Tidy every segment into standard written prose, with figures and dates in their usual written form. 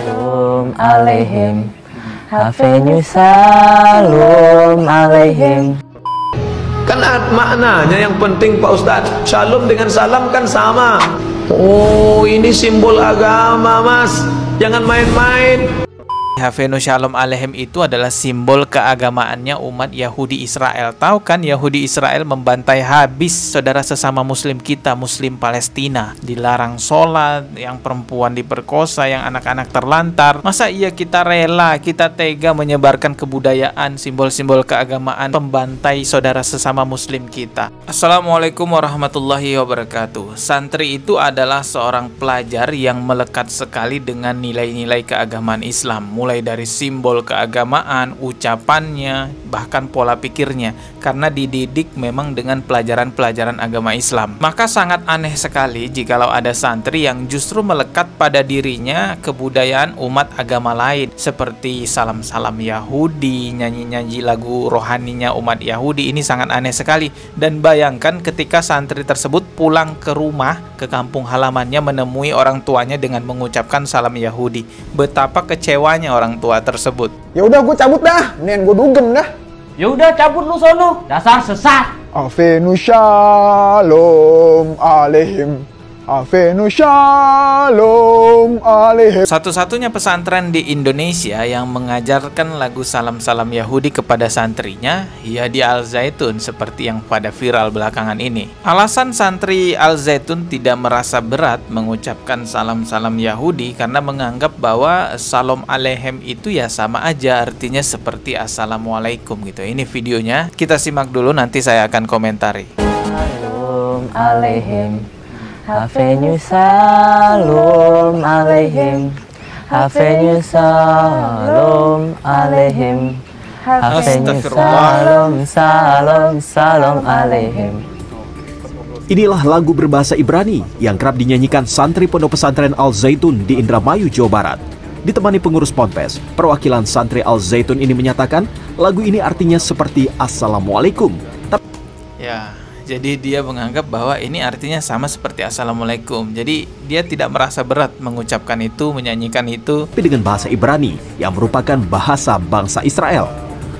Shalom alaihim, hafenu shalom alaihim. Kan maknanya yang penting Pak Ustadz, shalom dengan salam kan sama. Oh, ini simbol agama Mas, jangan main-main. Hafenu Shalom Alaihim itu adalah simbol keagamaannya umat Yahudi Israel. Tahu kan Yahudi Israel membantai habis saudara sesama muslim kita, muslim Palestina. Dilarang sholat, yang perempuan diperkosa, yang anak-anak terlantar. Masa iya kita rela, kita tega menyebarkan kebudayaan, simbol-simbol keagamaan, pembantai saudara sesama muslim kita. Assalamualaikum warahmatullahi wabarakatuh. Santri itu adalah seorang pelajar yang melekat sekali dengan nilai-nilai keagamaan Islam, mulai dari simbol keagamaan, ucapannya, bahkan pola pikirnya, karena dididik memang dengan pelajaran-pelajaran agama Islam. Maka sangat aneh sekali jikalau ada santri yang justru melekat pada dirinya kebudayaan umat agama lain, seperti salam-salam Yahudi, nyanyi-nyanyi lagu rohaninya umat Yahudi. Ini sangat aneh sekali. Dan bayangkan ketika santri tersebut pulang ke rumah, ke kampung halamannya, menemui orang tuanya dengan mengucapkan salam Yahudi. Betapa kecewanya orang tua tersebut. Ya udah gue cabut dah, nen gue dugem dah. Ya udah cabut lu sono, dasar sesat. Hafenu shalom alaihim, hafenu shalom alaihim. Satu-satunya pesantren di Indonesia yang mengajarkan lagu salam-salam Yahudi kepada santrinya, ya di Al Zaitun, seperti yang pada viral belakangan ini. Alasan santri Al Zaitun tidak merasa berat mengucapkan salam-salam Yahudi karena menganggap bahwa Shalom Alaihim itu ya sama aja, artinya seperti Assalamualaikum gitu. Ini videonya, kita simak dulu, nanti saya akan komentari. Shalom alaihim, hafenu shalom alaihim, hafenu shalom alaihim, hafenu shalom alaihim. Inilah lagu berbahasa Ibrani yang kerap dinyanyikan santri pondok pesantren Al Zaitun di Indramayu, Jawa Barat. Ditemani pengurus ponpes, perwakilan santri Al Zaitun ini menyatakan lagu ini artinya seperti Assalamualaikum. Ya, jadi dia menganggap bahwa ini artinya sama seperti Assalamualaikum. Jadi dia tidak merasa berat mengucapkan itu, menyanyikan itu. Tapi dengan bahasa Ibrani yang merupakan bahasa bangsa Israel.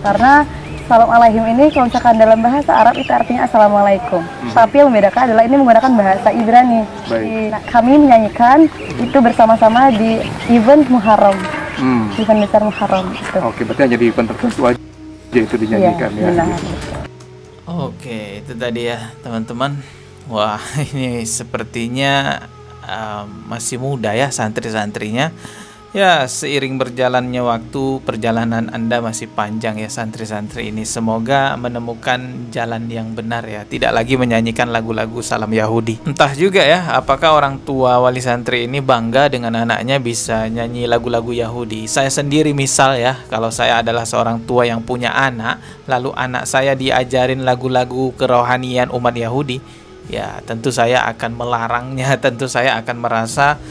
Karena Salam Alaihim ini kalau misalkan dalam bahasa Arab itu artinya Assalamualaikum. Tapi yang membedakan adalah ini menggunakan bahasa Ibrani. Nah, kami menyanyikan itu bersama-sama di event Muharram. Event besar Muharram itu. Oke, berarti hanya di event tertentu aja itu dinyanyikan ya. Benar. Oke, itu tadi ya teman-teman. Wah, ini sepertinya masih muda ya santri-santrinya. Ya, seiring berjalannya waktu, perjalanan Anda masih panjang ya santri-santri ini. Semoga menemukan jalan yang benar ya, tidak lagi menyanyikan lagu-lagu salam Yahudi. Entah juga ya, apakah orang tua wali santri ini bangga dengan anaknya bisa nyanyi lagu-lagu Yahudi. Saya sendiri misal ya, kalau saya adalah seorang tua yang punya anak, lalu anak saya diajarin lagu-lagu kerohanian umat Yahudi, ya tentu saya akan melarangnya, tentu saya akan merasa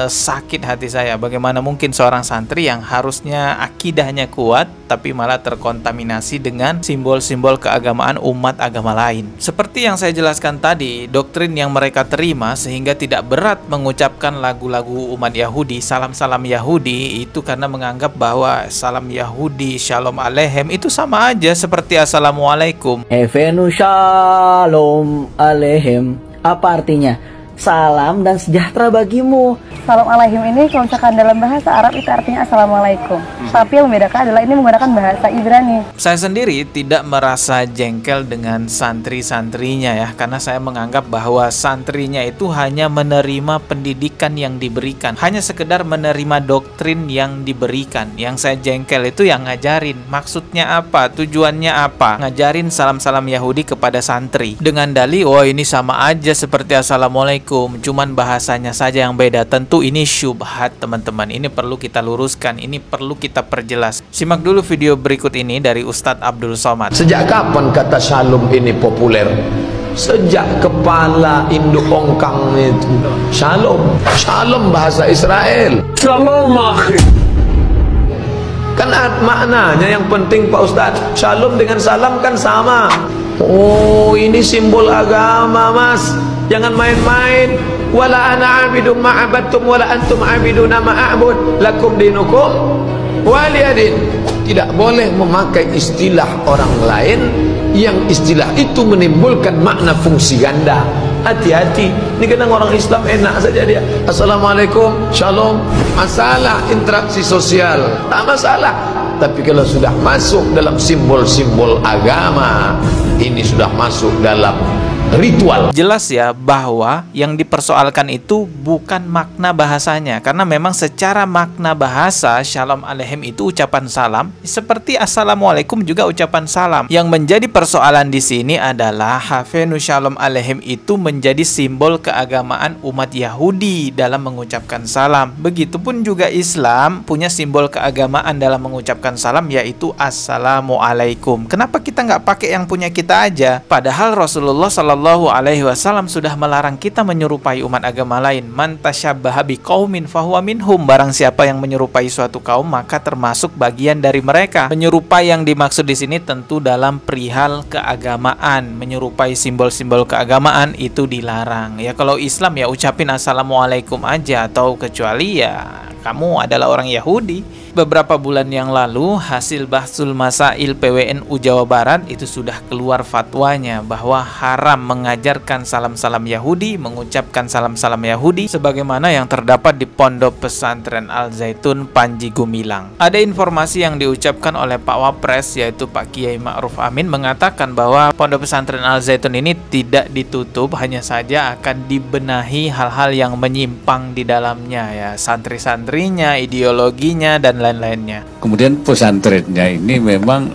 sakit hati saya. Bagaimana mungkin seorang santri yang harusnya akidahnya kuat tapi malah terkontaminasi dengan simbol-simbol keagamaan umat agama lain. Seperti yang saya jelaskan tadi, doktrin yang mereka terima sehingga tidak berat mengucapkan lagu-lagu umat Yahudi, salam-salam Yahudi, itu karena menganggap bahwa salam Yahudi, Shalom Alaihim itu sama aja seperti Assalamualaikum. Hafenu shalom alaihim, apa artinya? Salam dan sejahtera bagimu. Salam Alaihim ini kalau misalkan dalam bahasa Arab itu artinya Assalamualaikum. Tapi yang membedakan adalah ini menggunakan bahasa Ibrani. Saya sendiri tidak merasa jengkel dengan santri-santrinya ya, karena saya menganggap bahwa santrinya itu hanya menerima pendidikan yang diberikan, hanya sekedar menerima doktrin yang diberikan. Yang saya jengkel itu yang ngajarin. Maksudnya apa? Tujuannya apa? Ngajarin salam-salam Yahudi kepada santri dengan dalih, oh ini sama aja seperti Assalamualaikum, cuman bahasanya saja yang beda. Tentu ini syubhat teman-teman, ini perlu kita luruskan, ini perlu kita perjelas. Simak dulu video berikut ini dari Ustadz Abdul Somad. Sejak kapan kata shalom ini populer? Sejak kepala induk ongkang itu. Shalom, shalom bahasa Israel. Shalom akhir. Kan maknanya yang penting Pak Ustadz, shalom dengan salam kan sama. Oh, ini simbol agama Mas, jangan main-main. wala ana 'abidum ma 'abadtum wala antum 'abiduna ma a'bud lakum dinukum waliyadin. Tidak boleh memakai istilah orang lain yang istilah itu menimbulkan makna fungsi ganda. Hati-hati, ini kadang orang Islam enak saja dia, assalamualaikum, shalom, masalah interaksi sosial, tak masalah. Tapi kalau sudah masuk dalam simbol-simbol agama, ini sudah masuk dalam ritual. Jelas ya bahwa yang dipersoalkan itu bukan makna bahasanya, karena memang secara makna bahasa Shalom Aleichem itu ucapan salam, seperti assalamualaikum juga ucapan salam. Yang menjadi persoalan di sini adalah Hafenu Shalom Aleichem itu menjadi simbol keagamaan umat Yahudi dalam mengucapkan salam. Begitupun juga Islam punya simbol keagamaan dalam mengucapkan salam, yaitu assalamualaikum. Kenapa kita nggak pakai yang punya kita aja? Padahal Rasulullah Shallallahu Alaihi Wasallam sudah melarang kita menyerupai umat agama lain. Man tasyabbaha biqaumin fahuwa minhum. Barang siapa yang menyerupai suatu kaum maka termasuk bagian dari mereka. Menyerupai yang dimaksud di sini tentu dalam perihal keagamaan. Menyerupai simbol-simbol keagamaan itu dilarang. Ya kalau Islam ya ucapin assalamualaikum aja, atau kecuali ya kamu adalah orang Yahudi. Beberapa bulan yang lalu hasil Bahsul Masail PWNU Jawa Barat itu sudah keluar fatwanya bahwa haram mengajarkan salam-salam Yahudi, mengucapkan salam-salam Yahudi sebagaimana yang terdapat di Pondok Pesantren Al Zaitun Panji Gumilang. Ada informasi yang diucapkan oleh Pak Wapres, yaitu Pak Kiai Ma'ruf Amin, mengatakan bahwa Pondok Pesantren Al Zaitun ini tidak ditutup, hanya saja akan dibenahi hal-hal yang menyimpang di dalamnya, ya santri-santrinya, ideologinya dan lain-lainnya. Kemudian pesantrennya ini memang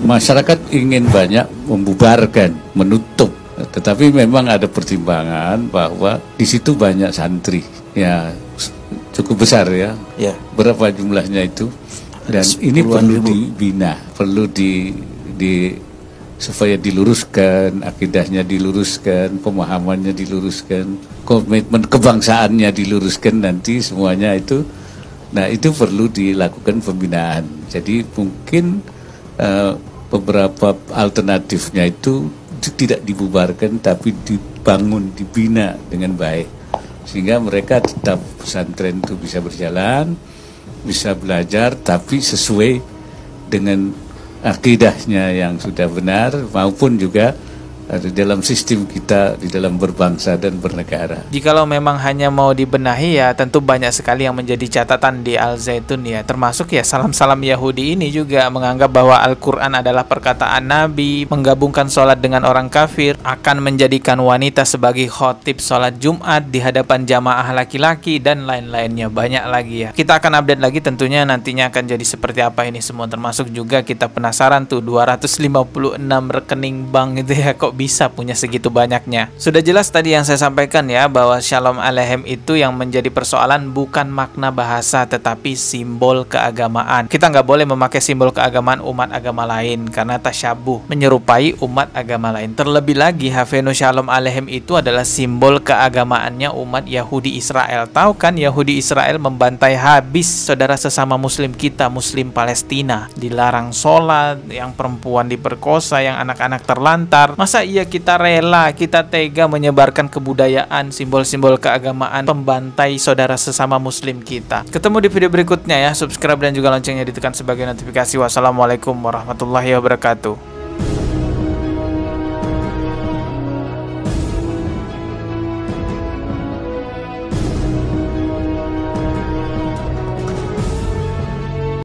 masyarakat ingin banyak membubarkan, menutup, tetapi memang ada pertimbangan bahwa di situ banyak santri, ya cukup besar ya. Berapa jumlahnya itu? Dan ini perlu dibina, perlu supaya diluruskan, akidahnya diluruskan, pemahamannya diluruskan, komitmen kebangsaannya diluruskan, nanti semuanya itu. Nah itu perlu dilakukan pembinaan. Jadi mungkin beberapa alternatifnya itu tidak dibubarkan, tapi dibangun, dibina dengan baik, sehingga mereka tetap pesantren itu bisa berjalan, bisa belajar, tapi sesuai dengan akidahnya yang sudah benar, maupun juga di dalam sistem kita, di dalam berbangsa dan bernegara. Jikalau memang hanya mau dibenahi, ya tentu banyak sekali yang menjadi catatan di Al Zaitun, ya termasuk ya salam-salam Yahudi ini juga menganggap bahwa Al-Quran adalah perkataan Nabi, menggabungkan sholat dengan orang kafir, akan menjadikan wanita sebagai khotib sholat Jumat di hadapan jamaah laki-laki, dan lain-lainnya, banyak lagi ya. Kita akan update lagi tentunya nantinya akan jadi seperti apa ini semua, termasuk juga kita penasaran tuh 256 rekening bank itu ya, kok bisa punya segitu banyaknya. Sudah jelas tadi yang saya sampaikan ya, bahwa Shalom Aleichem itu yang menjadi persoalan bukan makna bahasa, tetapi simbol keagamaan. Kita nggak boleh memakai simbol keagamaan umat agama lain karena tasyabuh, menyerupai umat agama lain. Terlebih lagi Hafenu Shalom Aleichem itu adalah simbol keagamaannya umat Yahudi Israel. Tahu kan Yahudi Israel membantai habis saudara sesama muslim kita, muslim Palestina. Dilarang sholat, yang perempuan diperkosa, yang anak-anak terlantar. Masa iya kita rela, kita tega menyebarkan kebudayaan, simbol-simbol keagamaan, pembantai saudara sesama muslim kita? Ketemu di video berikutnya ya. Subscribe dan juga loncengnya ditekan sebagai notifikasi. Wassalamualaikum warahmatullahi wabarakatuh.